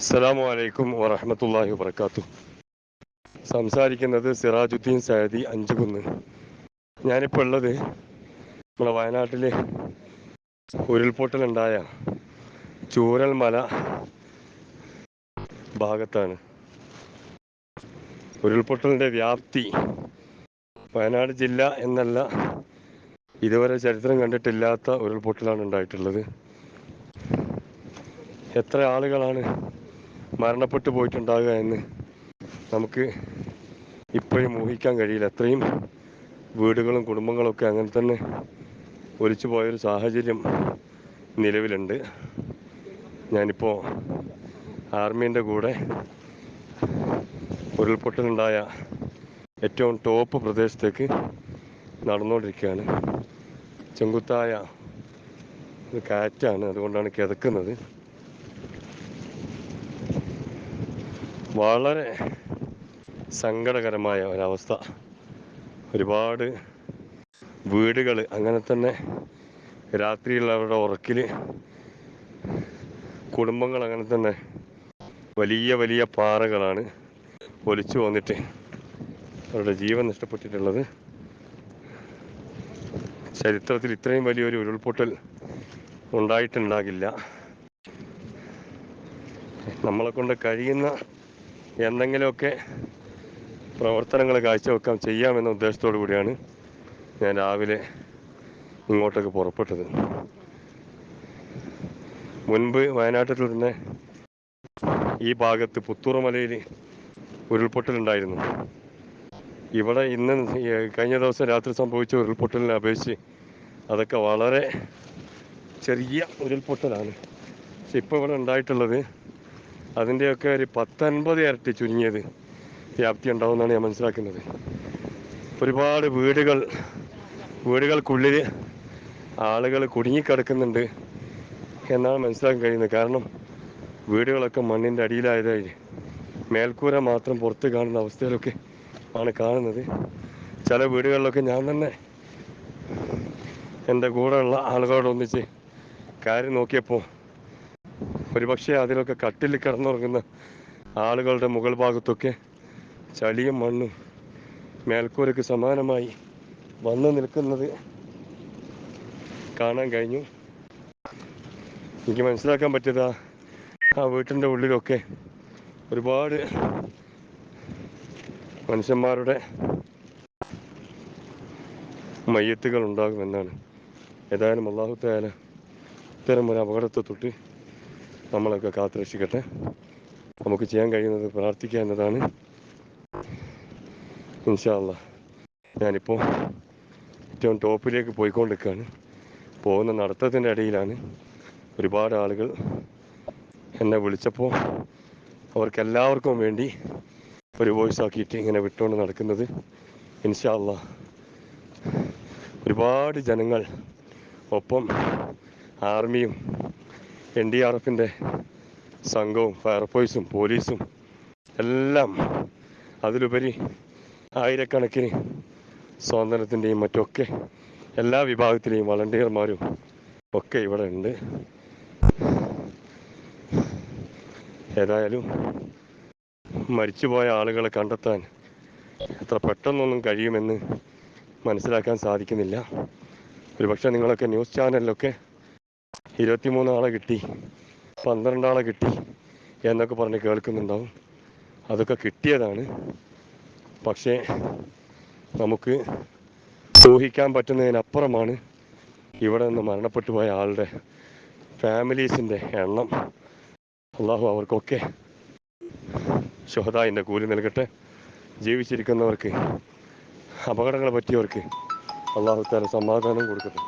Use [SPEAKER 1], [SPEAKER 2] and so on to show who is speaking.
[SPEAKER 1] അസ്സലാമു അലൈക്കും വറഹ്മത്തുള്ളാഹി വബറകാതുഹു. സംസാരിക്കുന്നത് സിറാജുദ്ദീൻ സയദി അഞ്ചുകുന്ന്. ഞാനിപ്പോൾ ഉള്ളത് നമ്മുടെ വയനാട്ടിൽ ഉരുൾപൊട്ടലുണ്ടായ ചൂരൽമല ഭാഗത്താണ്. ഉരുൾപൊട്ടലിൻ്റെ വ്യാപ്തി വയനാട് ജില്ല എന്നല്ല, ഇതുവരെ ചരിത്രം കണ്ടിട്ടില്ലാത്ത ഉരുൾപൊട്ടലാണ് ഉണ്ടായിട്ടുള്ളത്. എത്ര ആളുകളാണ് മരണപ്പെട്ടു പോയിട്ടുണ്ടാകുക എന്ന് നമുക്ക് ഇപ്പോഴും ഊഹിക്കാൻ കഴിയില്ല. അത്രയും വീടുകളും കുടുംബങ്ങളൊക്കെ അങ്ങനെ തന്നെ ഒലിച്ചു പോയൊരു സാഹചര്യം നിലവിലുണ്ട്. ഞാനിപ്പോൾ ആർമീൻ്റെ കൂടെ ഉരുൾപൊട്ടലുണ്ടായ ഏറ്റവും ടോപ്പ് പ്രദേശത്തേക്ക് നടന്നുകൊണ്ടിരിക്കുകയാണ്. ചെങ്കുത്തായ ഒരു കാറ്റാണ്, അതുകൊണ്ടാണ് കിതക്കുന്നത്. വളരെ സങ്കടകരമായ ഒരവസ്ഥ. ഒരുപാട് വീടുകൾ അങ്ങനെ തന്നെ രാത്രിയുള്ളവരുടെ ഉറക്കിൽ, കുടുംബങ്ങൾ അങ്ങനെ തന്നെ വലിയ വലിയ പാറകളാണ് ഒലിച്ചു വന്നിട്ട് അവരുടെ ജീവൻ നഷ്ടപ്പെട്ടിട്ടുള്ളത്. ചരിത്രത്തിൽ ഇത്രയും വലിയൊരു ഉരുൾപൊട്ടൽ ഉണ്ടായിട്ടുണ്ടാകില്ല. നമ്മളെ കൊണ്ട് കഴിയുന്ന എന്തെങ്കിലുമൊക്കെ പ്രവർത്തനങ്ങൾ കാഴ്ചവെക്കാൻ ചെയ്യാമെന്ന ഉദ്ദേശത്തോടു കൂടിയാണ് ഞാൻ രാവിലെ ഇങ്ങോട്ടേക്ക് പുറപ്പെട്ടത്. മുൻപ് വയനാട്ടിൽ തന്നെ ഈ ഭാഗത്ത് പുത്തൂറുമലയിൽ ഉരുൾപൊട്ടലുണ്ടായിരുന്നു. ഇവിടെ ഇന്ന് കഴിഞ്ഞ ദിവസം രാത്രി സംഭവിച്ച ഉരുൾപൊട്ടലിനെ അപേക്ഷിച്ച് അതൊക്കെ വളരെ ചെറിയ ഉരുൾപൊട്ടലാണ്. പക്ഷെ ഇപ്പോൾ ഇവിടെ ഉണ്ടായിട്ടുള്ളത് അതിൻ്റെയൊക്കെ ഒരു 10-50 ഇരട്ടി ചുരുങ്ങിയത് വ്യാപ്തി ഉണ്ടാവുമെന്നാണ് ഞാൻ മനസ്സിലാക്കുന്നത്. ഒരുപാട് വീടുകൾക്കുള്ളിൽ ആളുകൾ കുടുങ്ങിക്കിടക്കുന്നുണ്ട് എന്നാണ് മനസ്സിലാക്കാൻ കഴിയുന്നത്. കാരണം വീടുകളൊക്കെ മണ്ണിൻ്റെ അടിയിലായതായി മേൽക്കൂര മാത്രം പുറത്ത് കാണുന്ന അവസ്ഥയിലൊക്കെ ആണ് കാണുന്നത്. ചില വീടുകളിലൊക്കെ ഞാൻ തന്നെ എൻ്റെ കൂടെയുള്ള ആളുകളോടൊന്നിച്ച് കാര്യം നോക്കിയപ്പോൾ ഒരുപക്ഷെ അതിലൊക്കെ കട്ടിൽ കിടന്നുറങ്ങുന്ന ആളുകളുടെ മുകൾ ഭാഗത്തൊക്കെ ചളിയും മണ്ണും മേൽക്കൂരയ്ക്ക് സമാനമായി വന്നു നിൽക്കുന്നത് കാണാൻ കഴിഞ്ഞു. എനിക്ക് മനസ്സിലാക്കാൻ പറ്റിയത് ആ വീട്ടിൻ്റെ ഉള്ളിലൊക്കെ ഒരുപാട് മനുഷ്യന്മാരുടെ മയ്യത്തുകൾ ഉണ്ടാകുമെന്നാണ്. ഏതായാലും അല്ലാഹു തആല ഇത്തരം ഒരു അപകടത്തെ തൊട്ട് നമ്മളൊക്കെ കാത്തുരക്ഷിക്കട്ടെ. നമുക്ക് ചെയ്യാൻ കഴിയുന്നത് പ്രാർത്ഥിക്കുക എന്നതാണ്. ഇൻഷാ അല്ലാഹ് ഞാനിപ്പോൾ ഏറ്റവും ടോപ്പിലേക്ക് പോയിക്കൊണ്ടിരിക്കുകയാണ്. പോകുന്ന നടത്തത്തിൻ്റെ ഇടയിലാണ് ഒരുപാട് ആളുകൾ എന്നെ വിളിച്ചപ്പോൾ അവർക്കെല്ലാവർക്കും വേണ്ടി ഒരു വോയിസ് ആക്കിയിട്ട് ഇങ്ങനെ വിട്ടുകൊണ്ട് നടക്കുന്നത്. ഇൻഷാ അല്ലാഹ് ഒരുപാട് ജനങ്ങൾ, ഒപ്പം ആർമിയും NDRFൻ്റെ സംഘവും ഫയർഫോഴ്സും പോലീസും എല്ലാം, അതിലുപരി ആയിരക്കണക്കിന് സ്വാതന്ത്ര്യത്തിൻ്റെയും മറ്റൊക്കെ എല്ലാ വിഭാഗത്തിലെയും വളണ്ടിയർമാരും ഒക്കെ ഇവിടെ ഉണ്ട്. ഏതായാലും മരിച്ചുപോയ ആളുകളെ കണ്ടെത്താൻ എത്ര പെട്ടെന്നൊന്നും കഴിയുമെന്ന് മനസ്സിലാക്കാൻ സാധിക്കുന്നില്ല. ഒരുപക്ഷെ നിങ്ങളൊക്കെ ന്യൂസ് ചാനലിലൊക്കെ 23 ആളെ കിട്ടി, 12 ആളെ കിട്ടി എന്നൊക്കെ പറഞ്ഞ് കേൾക്കുന്നുണ്ടാവും. അതൊക്കെ കിട്ടിയതാണ്. പക്ഷേ നമുക്ക് ഊഹിക്കാൻ പറ്റുന്നതിനപ്പുറമാണ് ഇവിടെ നിന്ന് മരണപ്പെട്ടു പോയ ആളുടെ ഫാമിലീസിൻ്റെ എണ്ണം. അള്ളാഹു അവർക്കൊക്കെ ശുഹദാഇൻ്റെ കൂലി നൽകട്ടെ. ജീവിച്ചിരിക്കുന്നവർക്ക്, അപകടങ്ങൾ പറ്റിയവർക്ക് അള്ളാഹു തആല സമാധാനം കൊടുക്കട്ടെ.